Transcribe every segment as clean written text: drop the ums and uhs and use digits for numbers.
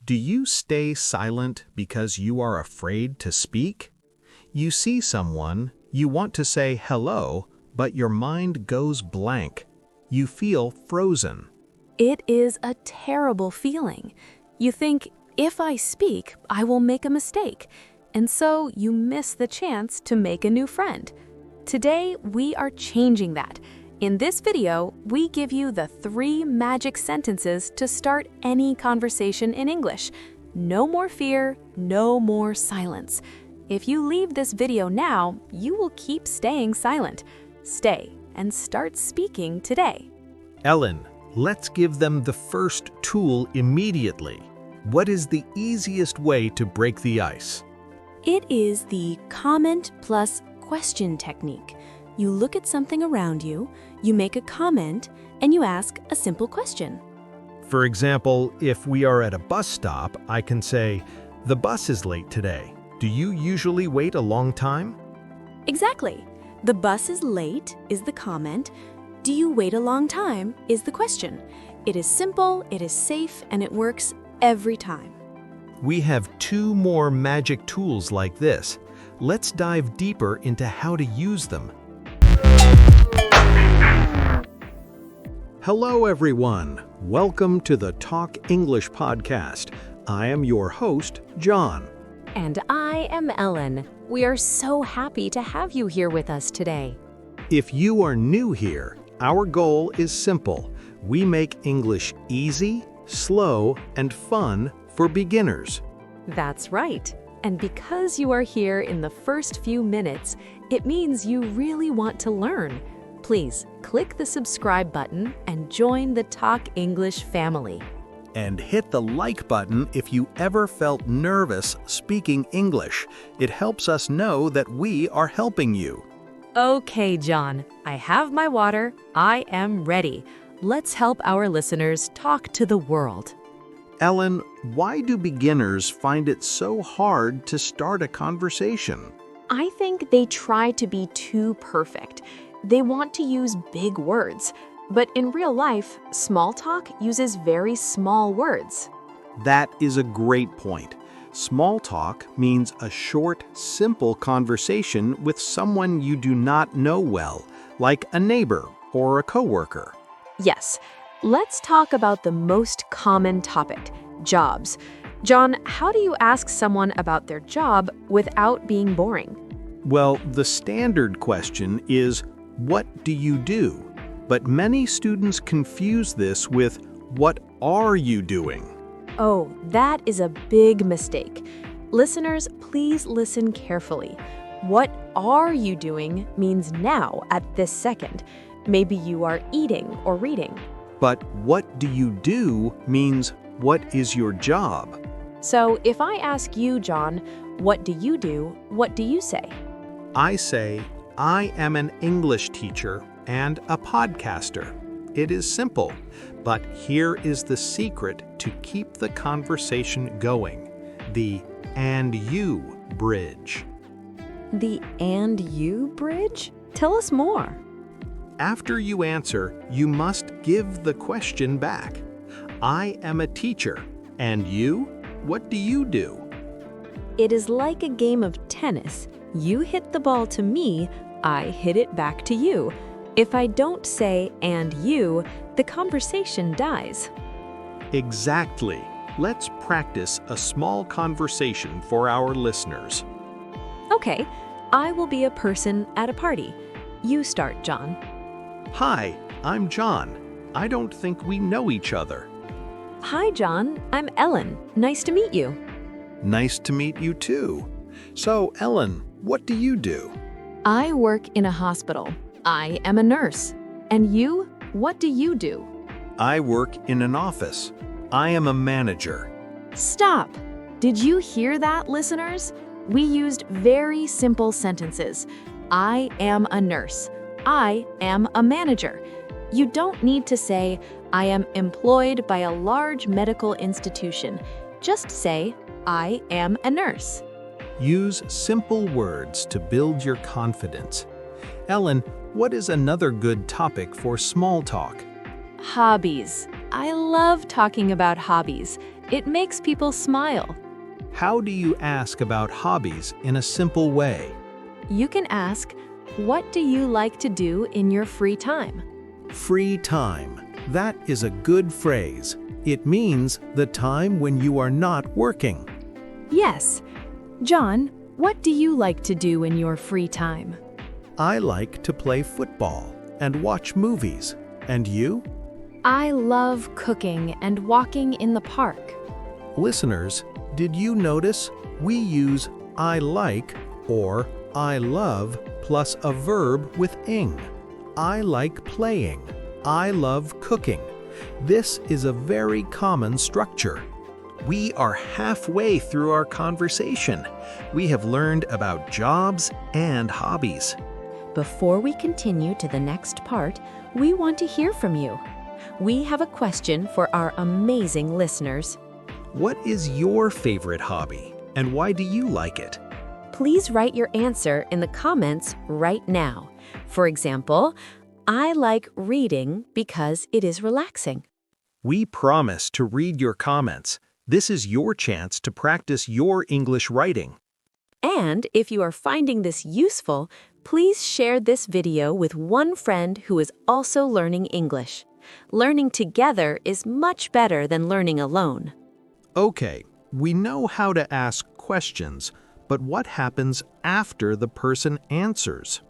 Do you stay silent because you are afraid to speak? You see someone, you want to say hello, but your mind goes blank. You feel frozen. It is a terrible feeling. You think, if I speak, I will make a mistake, and so you miss the chance to make a new friend. Today, we are changing that. In this video, we give you the 3 magic sentences to start any conversation in English. No more fear, no more silence. If you leave this video now, you will keep staying silent. Stay and start speaking today. Ellen, let's give them the first tool immediately. What is the easiest way to break the ice? It is the comment plus question technique. You look at something around you, you make a comment, and you ask a simple question. For example, if we are at a bus stop, I can say, "The bus is late today. Do you usually wait a long time?" Exactly. The bus is late is the comment. Do you wait a long time is the question. It is simple, it is safe, and it works every time. We have 2 more magic tools like this. Let's dive deeper into how to use them. Hello everyone. Welcome to the Talk English podcast. I am your host, John. And I am Ellen. We are so happy to have you here with us today. If you are new here, our goal is simple. We make English easy, slow, and fun for beginners. That's right. And because you are here in the first few minutes, it means you really want to learn. Please click the subscribe button and join the Talk English family. And hit the like button if you ever felt nervous speaking English. It helps us know that we are helping you. Okay, John, I have my water. I am ready. Let's help our listeners talk to the world. Ellen, why do beginners find it so hard to start a conversation? I think they try to be too perfect. They want to use big words. But in real life, small talk uses very small words. That is a great point. Small talk means a short, simple conversation with someone you do not know well, like a neighbor or a coworker. Yes, let's talk about the most common topic, jobs. John, how do you ask someone about their job without being boring? Well, the standard question is, "What do you do?" But many students confuse this with, "What are you doing?" Oh, that is a big mistake. Listeners, please listen carefully. What are you doing means now at this second. Maybe you are eating or reading. But what do you do means, what is your job? So if I ask you, John, what do you do, what do you say? I say, I am an English teacher and a podcaster. It is simple, but here is the secret to keep the conversation going. The "and you" bridge. The "and you" bridge? Tell us more. After you answer, you must give the question back. I am a teacher. And you? What do you do? It is like a game of tennis. You hit the ball to me, I hit it back to you. If I don't say "and you," the conversation dies. Exactly. Let's practice a small conversation for our listeners. Okay, I will be a person at a party. You start, John. Hi, I'm John. I don't think we know each other. Hi, John. I'm Ellen. Nice to meet you. Nice to meet you too. So, Ellen, what do you do? I work in a hospital. I am a nurse. And you? What do you do? I work in an office. I am a manager. Stop! Did you hear that, listeners? We used very simple sentences. I am a nurse. I am a manager. You don't need to say, I am employed by a large medical institution. Just say, I am a nurse. Use simple words to build your confidence. Ellen, what is another good topic for small talk? Hobbies. I love talking about hobbies. It makes people smile. How do you ask about hobbies in a simple way? You can ask, what do you like to do in your free time? Free time. That is a good phrase. It means the time when you are not working. Yes. John, what do you like to do in your free time? I like to play football and watch movies. And you? I love cooking and walking in the park. Listeners, did you notice we use I like or I love plus a verb with ing? I like playing. I love cooking. This is a very common structure. We are halfway through our conversation. We have learned about jobs and hobbies. Before we continue to the next part, we want to hear from you. We have a question for our amazing listeners. What is your favorite hobby and why do you like it? Please write your answer in the comments right now. For example, I like reading because it is relaxing. We promise to read your comments. This is your chance to practice your English writing. And if you are finding this useful, please share this video with one friend who is also learning English. Learning together is much better than learning alone. Okay, we know how to ask questions, but what happens after the person answers?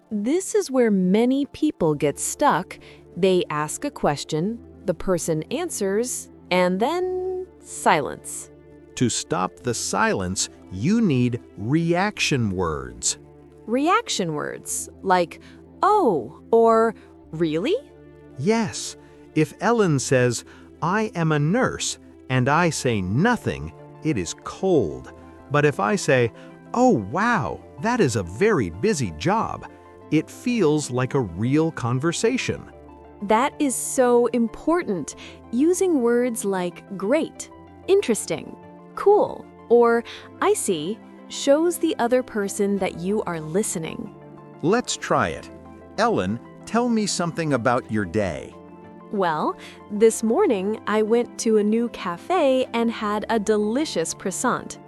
This is where many people get stuck. They ask a question, the person answers, and then silence. To stop the silence, you need reaction words. Reaction words like, oh, or really? Yes, if Ellen says, I am a nurse, and I say nothing, it is cold. But if I say, oh wow, that is a very busy job, it feels like a real conversation. That is so important. Using words like great, interesting, cool, or I see shows the other person that you are listening. Let's try it. Ellen, tell me something about your day. Well, this morning I went to a new cafe and had a delicious croissant.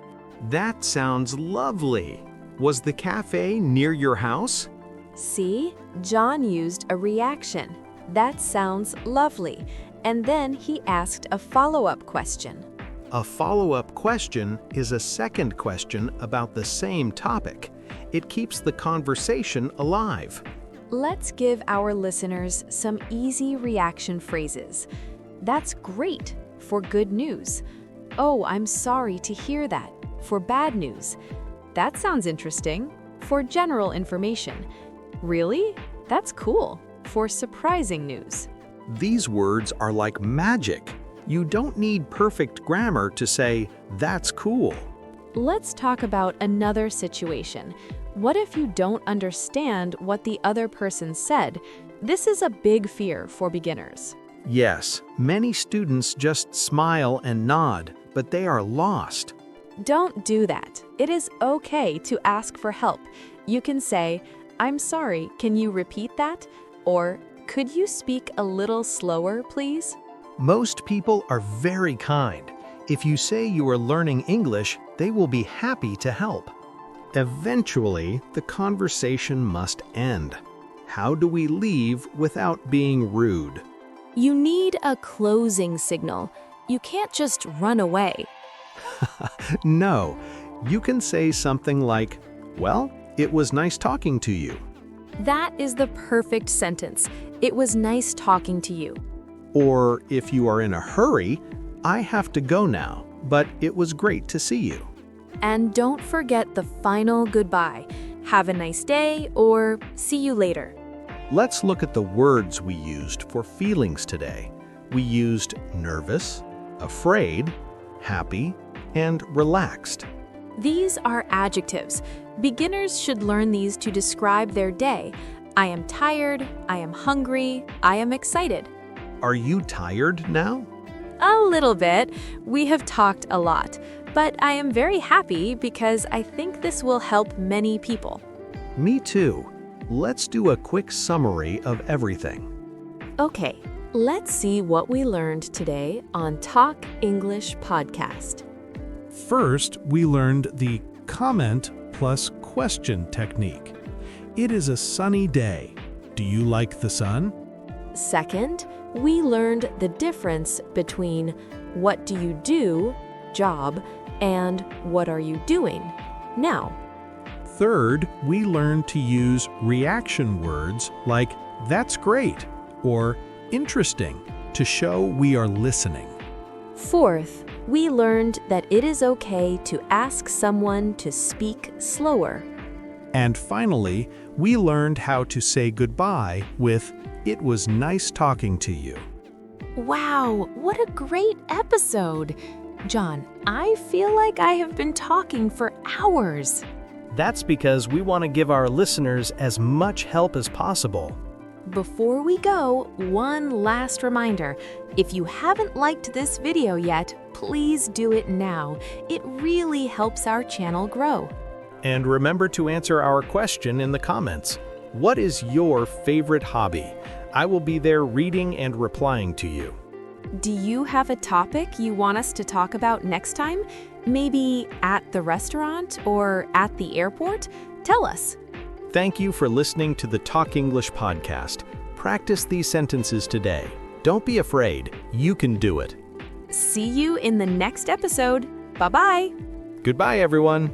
That sounds lovely. Was the cafe near your house? See, John used a reaction. That sounds lovely. And then he asked a follow-up question. A follow-up question is a second question about the same topic. It keeps the conversation alive. Let's give our listeners some easy reaction phrases. That's great for good news. Oh, I'm sorry to hear that for bad news. That sounds interesting for general information. Really? That's cool for surprising news. These words are like magic. You don't need perfect grammar to say, that's cool. Let's talk about another situation. What if you don't understand what the other person said? This is a big fear for beginners. Yes, many students just smile and nod, but they are lost. Don't do that. It is okay to ask for help. You can say, I'm sorry, can you repeat that? Or, could you speak a little slower, please? Most people are very kind. If you say you are learning English, they will be happy to help. Eventually, the conversation must end. How do we leave without being rude? You need a closing signal. You can't just run away. No, you can say something like, well, it was nice talking to you. That is the perfect sentence. It was nice talking to you. Or if you are in a hurry, I have to go now, but it was great to see you. And don't forget the final goodbye. Have a nice day or see you later. Let's look at the words we used for feelings today. We used nervous, afraid, happy, and relaxed. These are adjectives. Beginners should learn these to describe their day. I am tired, I am hungry, I am excited. Are you tired now? A little bit. We have talked a lot, but I am very happy because I think this will help many people. Me too. Let's do a quick summary of everything. Okay, Let's see what we learned today on Talk English Podcast. First, we learned the comment plus question technique. It is a sunny day. Do you like the sun? Second, we learned the difference between what do you do, job, and what are you doing, now. Third, we learned to use reaction words like "that's great" or "interesting" to show we are listening. Fourth, we learned that it is okay to ask someone to speak slower. And finally, we learned how to say goodbye with "It was nice talking to you." Wow, what a great episode! John, I feel like I have been talking for hours. That's because we want to give our listeners as much help as possible. Before we go, one last reminder. If you haven't liked this video yet, please do it now. It really helps our channel grow. And remember to answer our question in the comments. What is your favorite hobby? I will be there reading and replying to you. Do you have a topic you want us to talk about next time? Maybe at the restaurant or at the airport? Tell us. Thank you for listening to the Talk English podcast. Practice these sentences today. Don't be afraid. You can do it. See you in the next episode. Bye-bye. Goodbye, everyone.